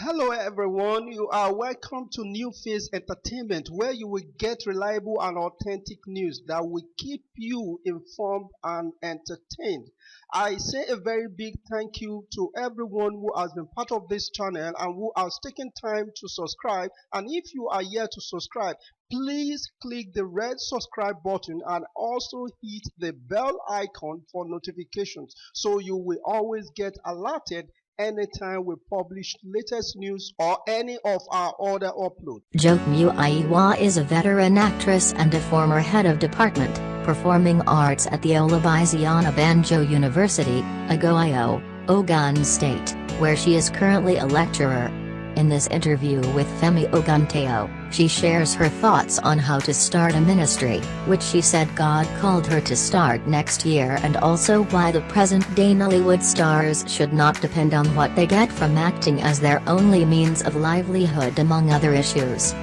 Hello everyone, you are welcome to New Phase Entertainment where you will get reliable and authentic news that will keep you informed and entertained. I say a very big thank you to everyone who has been part of this channel and who has taken time to subscribe, and if you are yet to subscribe, please click the red subscribe button and also hit the bell icon for notifications so you will always get alerted anytime we publish latest news or any of our other uploads. Muyiwa is a veteran actress and a former head of Department, Performing Arts at the Olabisi Onabanjo University, Iwoye, Ogun State, where she is currently a lecturer. In this interview with Femi Ogunteo, she shares her thoughts on how to start a ministry, which she said God called her to start next year, and also why the present-day Nollywood stars should not depend on what they get from acting as their only means of livelihood, among other issues.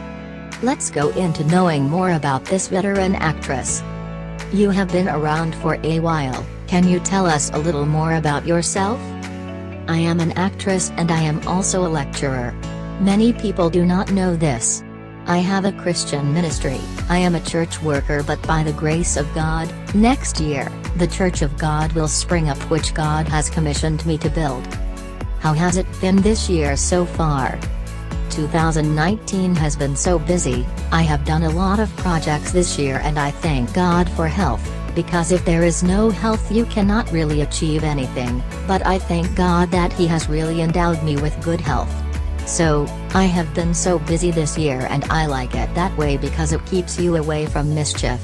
Let's go into knowing more about this veteran actress. You have been around for a while, can you tell us a little more about yourself? I am an actress and I am also a lecturer. Many people do not know this. I have a Christian ministry. I am a church worker, but by the grace of God, next year, the Church of God will spring up, which God has commissioned me to build. How has it been this year so far? 2019 has been so busy. I have done a lot of projects this year and I thank God for health. Because if there is no health you cannot really achieve anything, but I thank God that He has really endowed me with good health. So, I have been so busy this year and I like it that way because it keeps you away from mischief.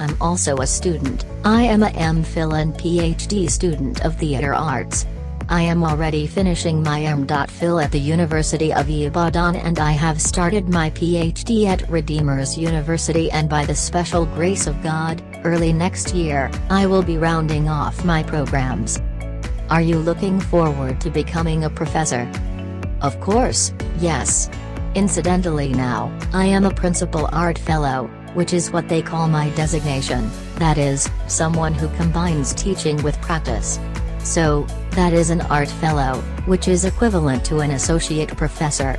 I'm also a student. I am a MPhil and PhD student of theater arts. I am already finishing my M.Phil at the University of Ibadan and I have started my PhD at Redeemer's University, and by the special grace of God, early next year, I will be rounding off my programs. Are you looking forward to becoming a professor? Of course, yes. Incidentally now, I am a Principal Art Fellow, which is what they call my designation, that is, someone who combines teaching with practice. So, that is an art fellow, which is equivalent to an associate professor.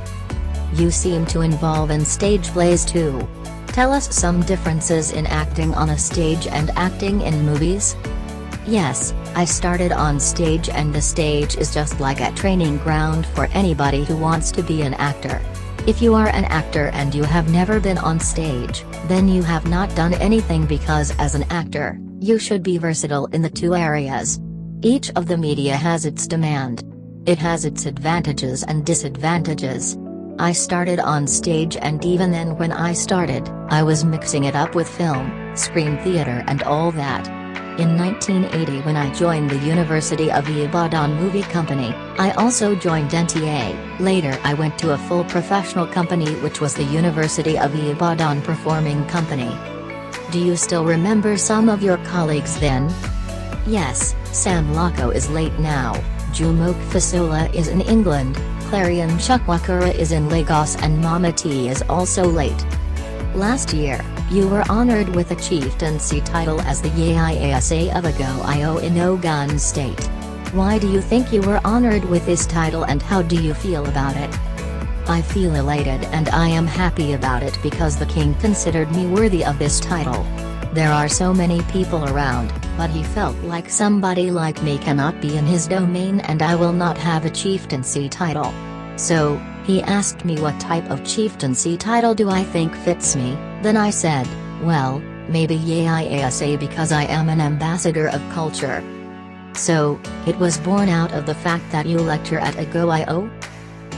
You seem to involve in stage plays too. Tell us some differences in acting on a stage and acting in movies. Yes, I started on stage, and the stage is just like a training ground for anybody who wants to be an actor. If you are an actor and you have never been on stage, then you have not done anything, because as an actor, you should be versatile in the two areas. Each of the media has its demand. It has its advantages and disadvantages. I started on stage, and even then when I started, I was mixing it up with film, screen theater and all that. In 1980, when I joined the University of Ibadan Movie Company, I also joined NTA. Later I went to a full professional company, which was the University of Ibadan Performing Company. Do you still remember some of your colleagues then? Yes, Sam Loco is late now, Jumoke Fasola is in England, Clarion Chukwakura is in Lagos, and Mama T is also late. Last year, you were honored with a chieftaincy title as the Yiasa of Iwoye in Ogun State. Why do you think you were honored with this title, and how do you feel about it? I feel elated and I am happy about it because the king considered me worthy of this title. There are so many people around, but he felt like somebody like me cannot be in his domain and I will not have a chieftaincy title. So, he asked me what type of chieftaincy title do I think fits me, then I said, well, maybe Yiasa, because I am an ambassador of culture. So, it was born out of the fact that you lecture at Iwoye?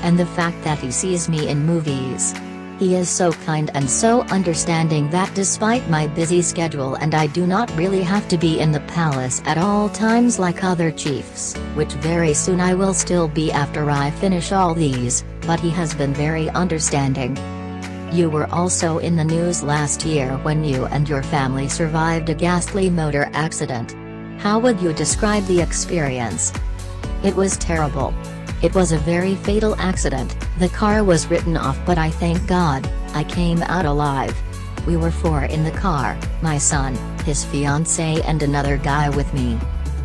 And the fact that he sees me in movies. He is so kind and so understanding that despite my busy schedule and I do not really have to be in the palace at all times like other chiefs, which very soon I will still be after I finish all these, but he has been very understanding. You were also in the news last year when you and your family survived a ghastly motor accident. How would you describe the experience? It was terrible. It was a very fatal accident. The car was written off, but I thank God, I came out alive. We were 4 in the car, my son, his fiancée and another guy with me.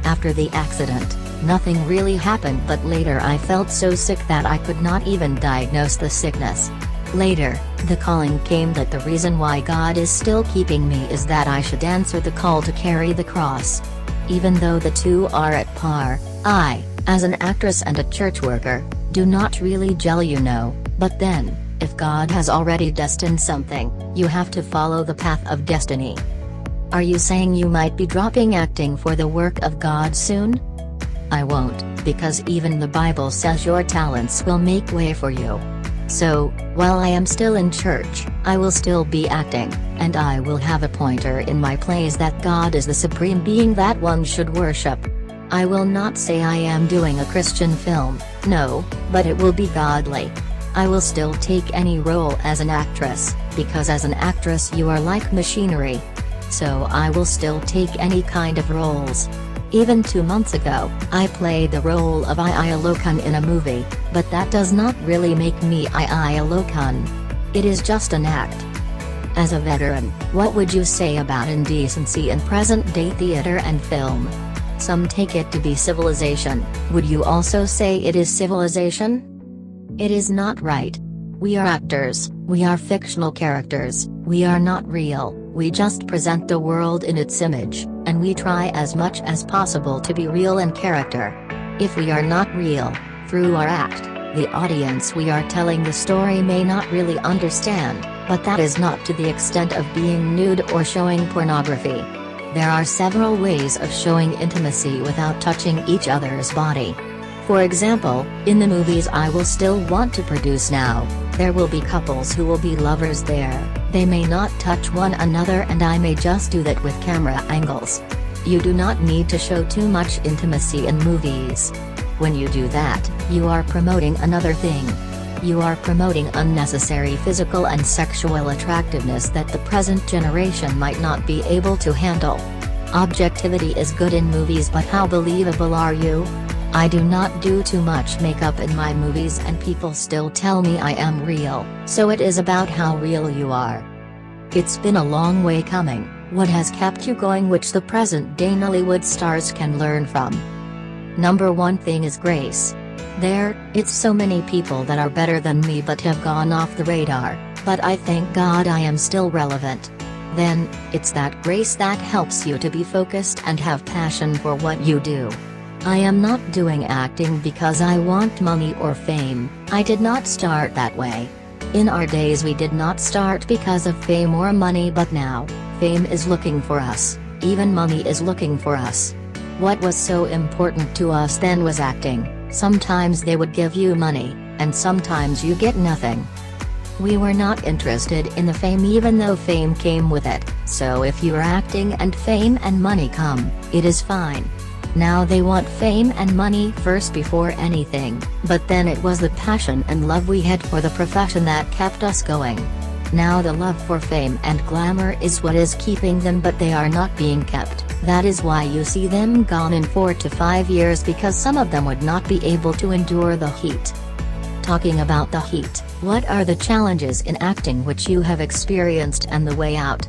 After the accident, Nothing really happened, but later I felt so sick that I could not even diagnose the sickness. Later, the calling came that the reason why God is still keeping me is that I should answer the call to carry the cross. Even though the two are at par, I, as an actress and a church worker, do not really gel, you know. But then, if God has already destined something, you have to follow the path of destiny. Are you saying you might be dropping acting for the work of God soon? I won't, because even the Bible says your talents will make way for you. So, while I am still in church, I will still be acting, and I will have a pointer in my plays that God is the supreme being that one should worship. I will not say I am doing a Christian film, no, but it will be godly. I will still take any role as an actress, because as an actress you are like machinery. So I will still take any kind of roles. Even 2 months ago, I played the role of Iwoye in a movie, but that does not really make me Iwoye. It is just an act. As a veteran, what would you say about indecency in present-day theater and film? Some take it to be civilization. Would you also say it is civilization? It is not right. We are actors, we are fictional characters, we are not real, we just present the world in its image, and we try as much as possible to be real in character. If we are not real, through our act, the audience we are telling the story may not really understand, but that is not to the extent of being nude or showing pornography. There are several ways of showing intimacy without touching each other's body. For example, in the movies I will still want to produce now, there will be couples who will be lovers there. They may not touch one another and I may just do that with camera angles. You do not need to show too much intimacy in movies. When you do that, you are promoting another thing. You are promoting unnecessary physical and sexual attractiveness that the present generation might not be able to handle. Objectivity is good in movies, but how believable are you? I do not do too much makeup in my movies and people still tell me I am real, so it is about how real you are. It's been a long way coming. What has kept you going, which the present-day Nollywood stars can learn from? Number one thing is grace. It's so many people that are better than me but have gone off the radar, but I thank God I am still relevant. Then, it's that grace that helps you to be focused and have passion for what you do. I am not doing acting because I want money or fame. I did not start that way. In our days we did not start because of fame or money, but now, fame is looking for us, even money is looking for us. What was so important to us then was acting. Sometimes they would give you money, and sometimes you get nothing. We were not interested in the fame even though fame came with it, so if you're acting and fame and money come, it is fine. Now they want fame and money first before anything, but then it was the passion and love we had for the profession that kept us going. Now the love for fame and glamour is what is keeping them, but they are not being kept. That is why you see them gone in 4 to 5 years, because some of them would not be able to endure the heat. Talking about the heat, what are the challenges in acting which you have experienced and the way out?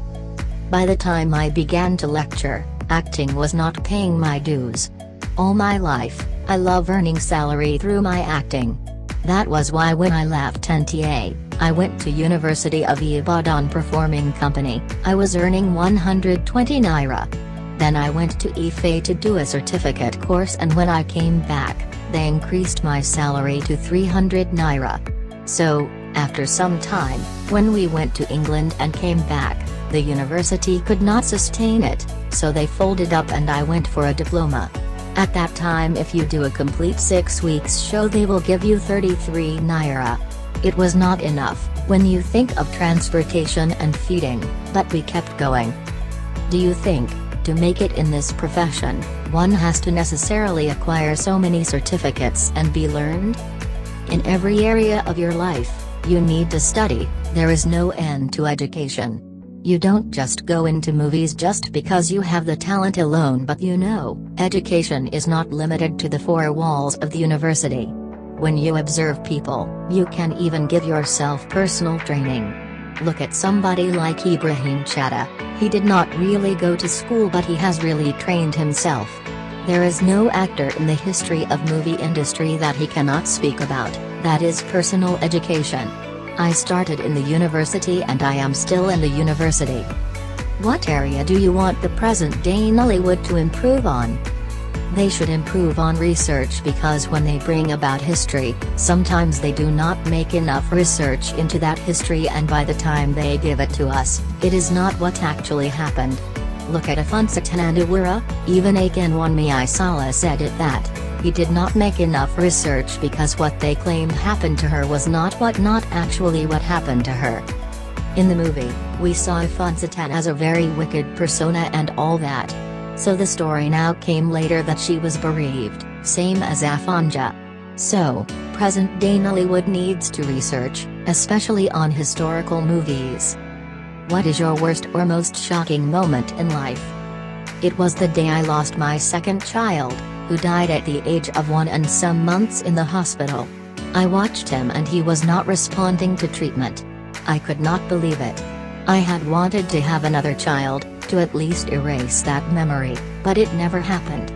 By the time I began to lecture, acting was not paying my dues. All my life, I love earning salary through my acting. That was why when I left NTA, I went to University of Ibadan Performing Company. I was earning 120 naira. Then I went to Ife to do a certificate course, and when I came back, they increased my salary to 300 naira. So, after some time, when we went to England and came back, the university could not sustain it, so they folded up and I went for a diploma. At that time, if you do a complete 6 weeks show, they will give you 33 naira. It was not enough, when you think of transportation and feeding, but we kept going. Do you think, to make it in this profession, one has to necessarily acquire so many certificates and be learned? In every area of your life, you need to study. There is no end to education. You don't just go into movies just because you have the talent alone, but education is not limited to the 4 walls of the university. When you observe people, you can even give yourself personal training. Look at somebody like Ibrahim Chatta. He did not really go to school, but he has really trained himself. There is no actor in the history of movie industry that he cannot speak about, that is personal education. I started in the university and I am still in the university. What area do you want the present-day Nollywood to improve on? They should improve on research because when they bring about history, sometimes they do not make enough research into that history and by the time they give it to us, it is not what actually happened. Look at Afonso Tanandawara, even Akinwunmi Isala said it that. He did not make enough research because what they claimed happened to her was not actually what happened to her. In the movie, we saw Afonso Tan as a very wicked persona and all that. So the story now came later that she was bereaved, same as Afonja. So, present-day Nollywood needs to research, especially on historical movies. What is your worst or most shocking moment in life? It was the day I lost my second child, who died at the age of 1 and some months in the hospital. I watched him and he was not responding to treatment. I could not believe it. I had wanted to have another child, to at least erase that memory, but it never happened.